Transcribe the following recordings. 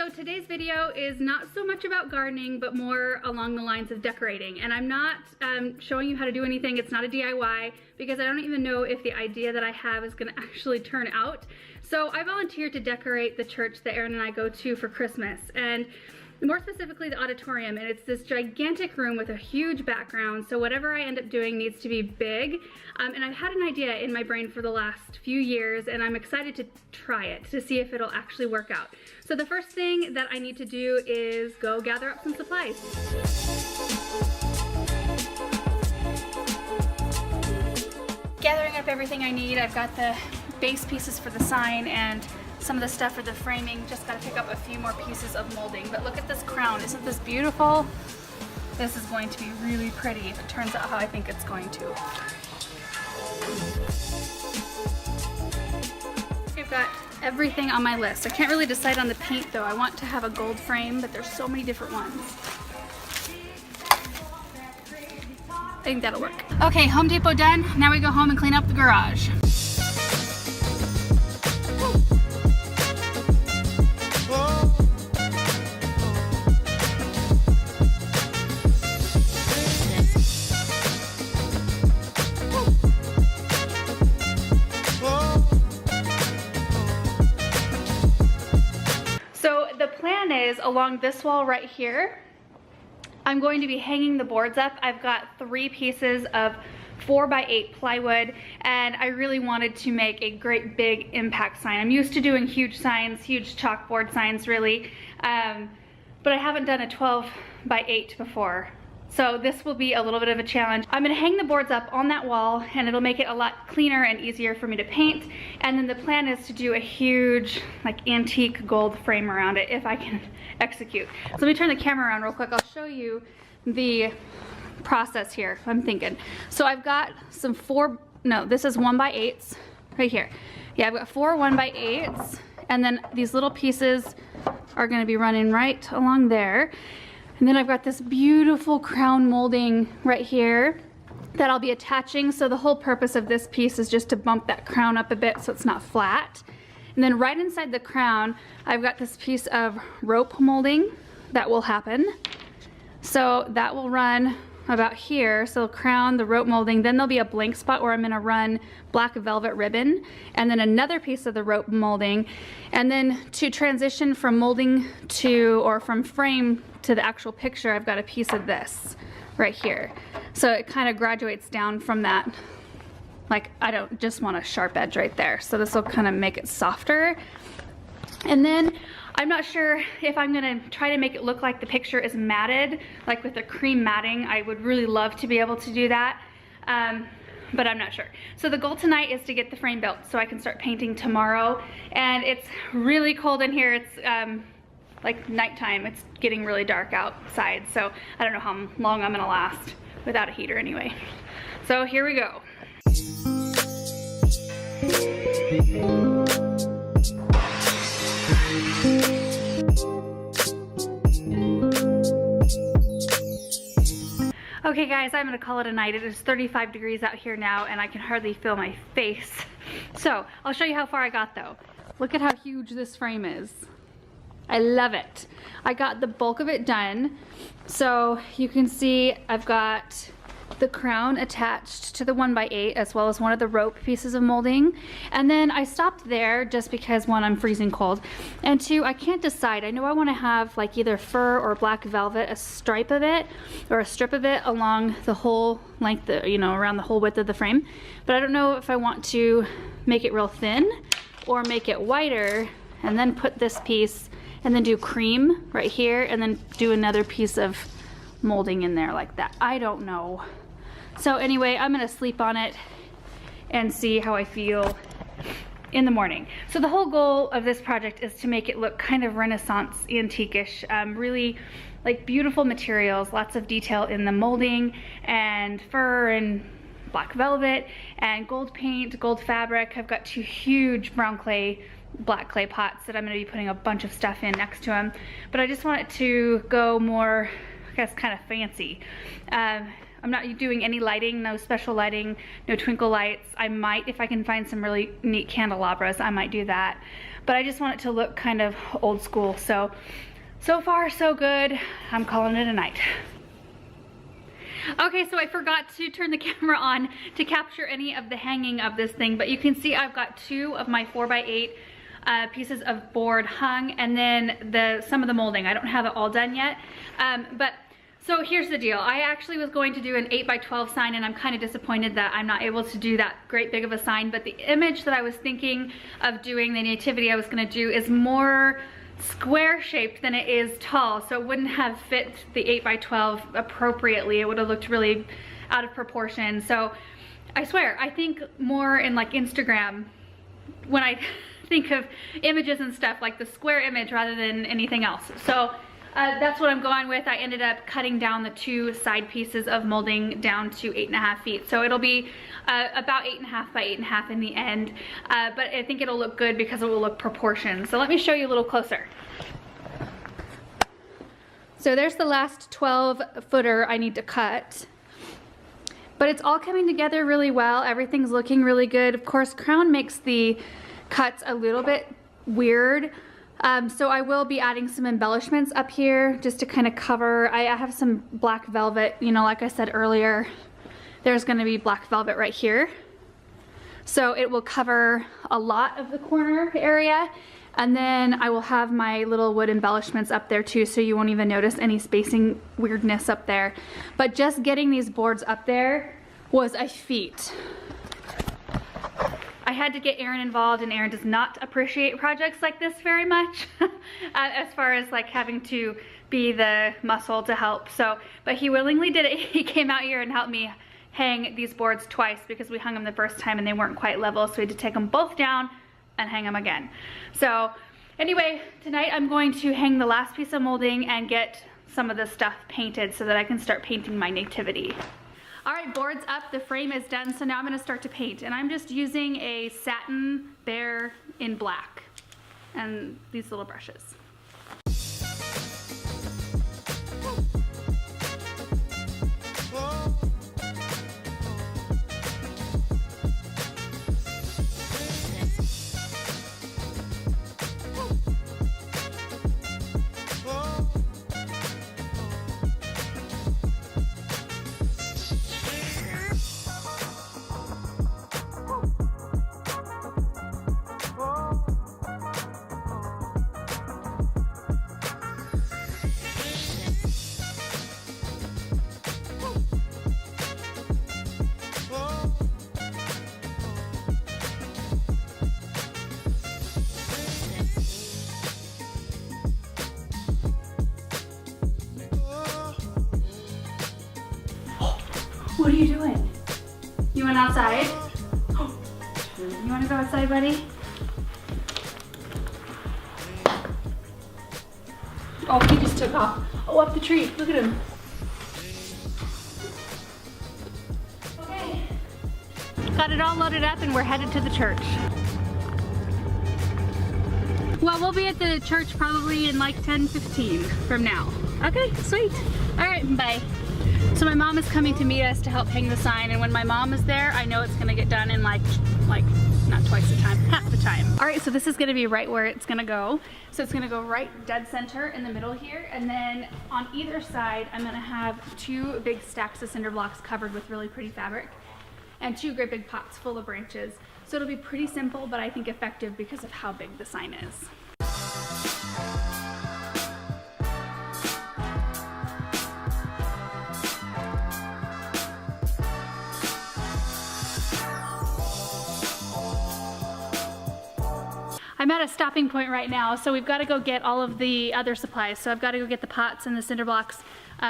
So today's video is not so much about gardening, but more along the lines of decorating. And I'm not showing you how to do anything. It's not a DIY because I don't even know if the idea that I have is gonna actually turn out. So I volunteered to decorate the church that Aaron and I go to for Christmas. And more specifically the auditorium, and it's this gigantic room with a huge background, so whatever I end up doing needs to be big. And I've had an idea in my brain for the last few years, and I'm excited to try it to see if it'll actually work out. So the first thing that I need to do is go gather up some supplies. Gathering up everything I need. I've got the base pieces for the sign and some of the stuff for the framing. Just gotta pick up a few more pieces of molding. But look at this crown, isn't this beautiful? This is going to be really pretty if it turns out how I think it's going to. I've got everything on my list. I can't really decide on the paint though. I want to have a gold frame, but there's so many different ones. I think that'll work. Okay, Home Depot done. Now we go home and clean up the garage. Is along this wall right here, I'm going to be hanging the boards up. I've got 3 pieces of 4x8 plywood, and I really wanted to make a great big impact sign. I'm used to doing huge signs, huge chalkboard signs really, but I haven't done a 12x8 before. So this will be a little bit of a challenge. I'm gonna hang the boards up on that wall and it'll make it a lot cleaner and easier for me to paint. And then the plan is to do a huge like antique gold frame around it if I can execute. So let me turn the camera around real quick. I'll show you the process here, I'm thinking. So I've got some this is 1x8s right here. Yeah, I've got 4 1x8s, and then these little pieces are gonna be running right along there. And then I've got this beautiful crown molding right here that I'll be attaching. So the whole purpose of this piece is just to bump that crown up a bit so it's not flat. And then right inside the crown, I've got this piece of rope molding that will happen. So that will run about here. So crown, the rope molding, then there'll be a blank spot where I'm gonna run black velvet ribbon, and then another piece of the rope molding. And then to transition from molding to, or from frame to the actual picture, I've got a piece of this right here. So it kind of graduates down from that. Like, I don't just want a sharp edge right there. So this will kind of make it softer. And then I'm not sure if I'm gonna try to make it look like the picture is matted, like with a cream matting. I would really love to be able to do that, but I'm not sure. So the goal tonight is to get the frame built so I can start painting tomorrow. And it's really cold in here. It's like nighttime. It's getting really dark outside. So I don't know how long I'm gonna last without a heater anyway. So here we go. Okay guys, I'm gonna call it a night. It is 35 degrees out here now and I can hardly feel my face. So I'll show you how far I got though. Look at how huge this frame is. I love it. I got the bulk of it done. So you can see I've got the crown attached to the 1x8 as well as one of the rope pieces of molding. And then I stopped there just because 1, I'm freezing cold, and 2, I can't decide. I know I want to have like either fur or black velvet, a stripe of it or a strip of it along the whole length, you know, around the whole width of the frame. But I don't know if I want to make it real thin or make it whiter and then put this piece and then do cream right here and then do another piece of molding in there like that. I don't know. So anyway, I'm gonna sleep on it and see how I feel in the morning. So the whole goal of this project is to make it look kind of Renaissance antique-ish, really like beautiful materials, lots of detail in the molding and fur and black velvet and gold paint, gold fabric. I've got 2 huge brown clay, black clay pots that I'm gonna be putting a bunch of stuff in next to them. But I just want it to go more, I guess, kind of fancy. I'm not doing any lighting, no special lighting, no twinkle lights. I might, if I can find some really neat candelabras, I might do that. but I just want it to look kind of old school. So far so good. I'm calling it a night. Okay, so I forgot to turn the camera on to capture any of the hanging of this thing, but you can see I've got 2 of my 4x8 pieces of board hung, and then some of the molding. I don't have it all done yet, so here's the deal. I actually was going to do an 8x12 sign, and I'm kind of disappointed that I'm not able to do that great big of a sign, but the image that I was thinking of doing, the nativity I was gonna do, is more square shaped than it is tall, so it wouldn't have fit the 8x12 appropriately. It would have looked really out of proportion. So I swear, I think more in like Instagram when I think of images and stuff, like the square image rather than anything else. So that's what I'm going with. I ended up cutting down the 2 side pieces of molding down to 8.5 feet. So it'll be about 8.5 by 8.5 in the end. But I think it'll look good because it will look proportioned. So let me show you a little closer. So there's the last 12 footer I need to cut. But it's all coming together really well. Everything's looking really good. Of course, crown makes the cuts a little bit weird. So I will be adding some embellishments up here just to kind of cover. I have some black velvet, you know, like I said earlier, there's going to be black velvet right here. So it will cover a lot of the corner area. And then I will have my little wood embellishments up there too, so you won't even notice any spacing weirdness up there. But just getting these boards up there was a feat. I had to get Aaron involved, and Aaron does not appreciate projects like this very much as far as like having to be the muscle to help. So, but he willingly did it. He came out here and helped me hang these boards twice because we hung them the first time and they weren't quite level, so we had to take them both down and hang them again. So anyway, tonight I'm going to hang the last piece of molding and get some of the stuff painted so that I can start painting my nativity. All right, board's up, the frame is done, so now I'm gonna start to paint. And I'm just using a satin bear in black and these little brushes. What are you doing? You went outside? You want to go outside, buddy? Oh, he just took off. Oh, up the tree. Look at him. Okay. Got it all loaded up and we're headed to the church. Well, we'll be at the church probably in like 10-15 from now. Okay, sweet. All right, bye. So my mom is coming to meet us to help hang the sign, and when my mom is there, I know it's gonna get done in like not twice the time, half the time. All right, so this is gonna be right where it's gonna go. So it's gonna go right dead center in the middle here, and then on either side, I'm gonna have 2 big stacks of cinder blocks covered with really pretty fabric, and 2 great big pots full of branches. So it'll be pretty simple, but I think effective because of how big the sign is. I'm at a stopping point right now, so we've got to go get all of the other supplies. So I've got to go get the pots and the cinder blocks.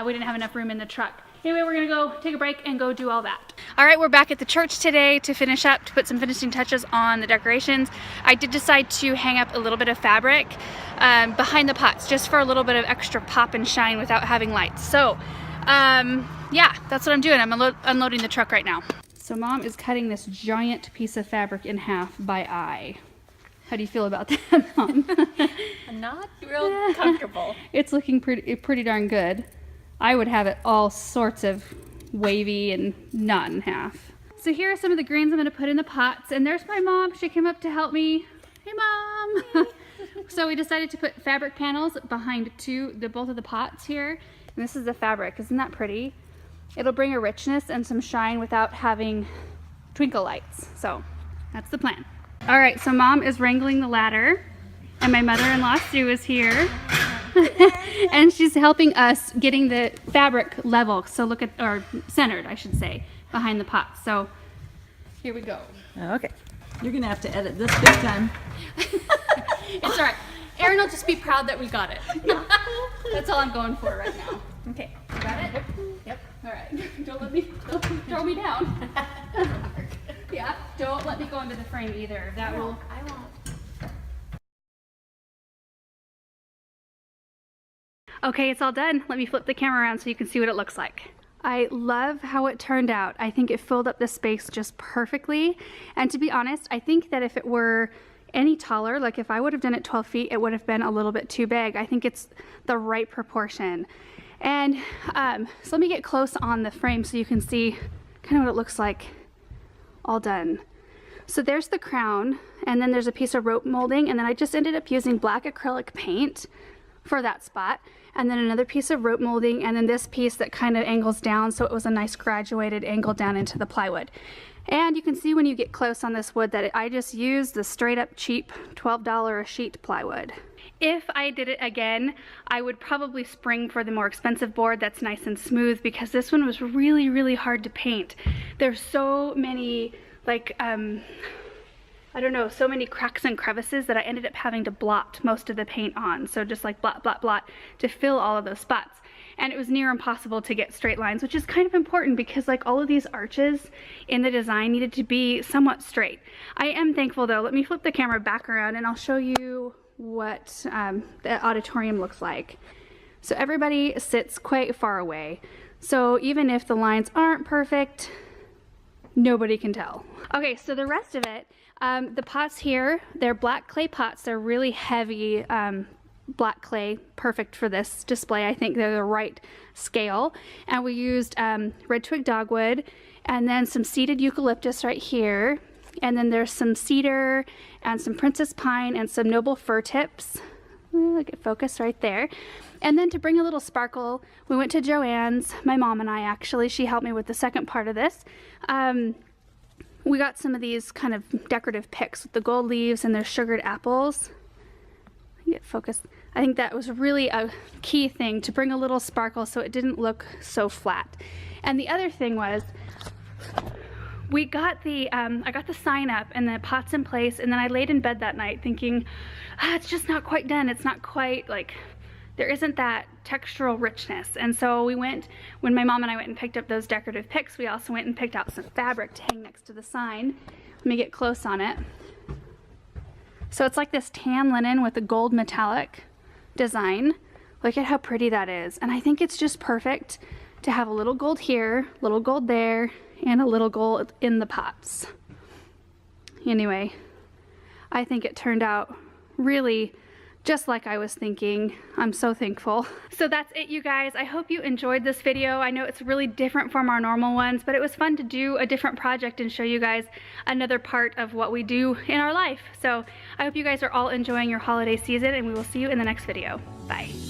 We didn't have enough room in the truck. Anyway, we're gonna go take a break and go do all that. All right, we're back at the church today to finish up, to put some finishing touches on the decorations. I did decide to hang up a little bit of fabric behind the pots, just for a little bit of extra pop and shine without having lights. So yeah, that's what I'm doing. I'm unloading the truck right now. So Mom is cutting this giant piece of fabric in half by eye. How do you feel about that, Mom? I'm not real comfortable. It's looking pretty darn good. I would have it all sorts of wavy and not in half. So here are some of the greens I'm going to put in the pots, and there's my mom. She came up to help me Hey, Mom. So we decided to put fabric panels behind both of the pots here. And this is the fabric. Isn't that pretty? It'll bring a richness and some shine without having twinkle lights. So that's the plan. All right, so Mom is wrangling the ladder, and my mother-in-law Sue is here. And she's helping us getting the fabric level. So look at, or centered, I should say, behind the pots. So here we go. Okay. You're gonna have to edit this big time. It's all right. Erin will just be proud that we got it. That's all I'm going for right now. Okay. You got it? Yep. All right. Don't throw me down. Yeah. Don't let me go into the frame either. That will. I won't. Okay, it's all done. Let me flip the camera around so you can see what it looks like. I love how it turned out. I think it filled up the space just perfectly. And to be honest, I think that if it were any taller, like if I would have done it 12 feet, it would have been a little bit too big. I think it's the right proportion. And so let me get close on the frame so you can see kind of what it looks like all done. So there's the crown, and then there's a piece of rope molding, and then I just ended up using black acrylic paint for that spot, and then another piece of rope molding, and then this piece that kind of angles down, so it was a nice graduated angle down into the plywood. And you can see when you get close on this wood that I just used the straight up cheap $12 a sheet plywood. If I did it again, I would probably spring for the more expensive board that's nice and smooth, because this one was really, really hard to paint. There's so many, like, I don't know, so many cracks and crevices that I ended up having to blot most of the paint on. So just like blot, blot, blot to fill all of those spots. And it was near impossible to get straight lines, which is kind of important because like all of these arches in the design needed to be somewhat straight. I am thankful though. Let me flip the camera back around and I'll show you what the auditorium looks like. So everybody sits quite far away. So even if the lines aren't perfect, nobody can tell. Okay, so the rest of it, the pots here, they're black clay pots. They're really heavy black clay, perfect for this display. I think they're the right scale. And we used red twig dogwood and then some seeded eucalyptus right here. And then there's some cedar and some princess pine and some noble fir tips. Look at focus right there. And then to bring a little sparkle, we went to Joann's, my mom and I actually. She helped me with the second part of this. We got some of these kind of decorative picks with the gold leaves and their sugared apples. Get focused. I think that was really a key thing to bring a little sparkle so it didn't look so flat. And the other thing was, we got the, I got the sign up and the pots in place, and then I laid in bed that night thinking, it's just not quite done. It's not quite like, there isn't that textural richness. And so we went, when my mom and I went and picked up those decorative picks, we also went and picked out some fabric to hang next to the sign. Let me get close on it. So it's like this tan linen with a gold metallic design. Look at how pretty that is. And I think it's just perfect to have a little gold here, little gold there, and a little gold in the pots. Anyway, I think it turned out really just like I was thinking. I'm so thankful. So that's it, you guys. I hope you enjoyed this video. I know it's really different from our normal ones, but it was fun to do a different project and show you guys another part of what we do in our life. So I hope you guys are all enjoying your holiday season, and we will see you in the next video. Bye.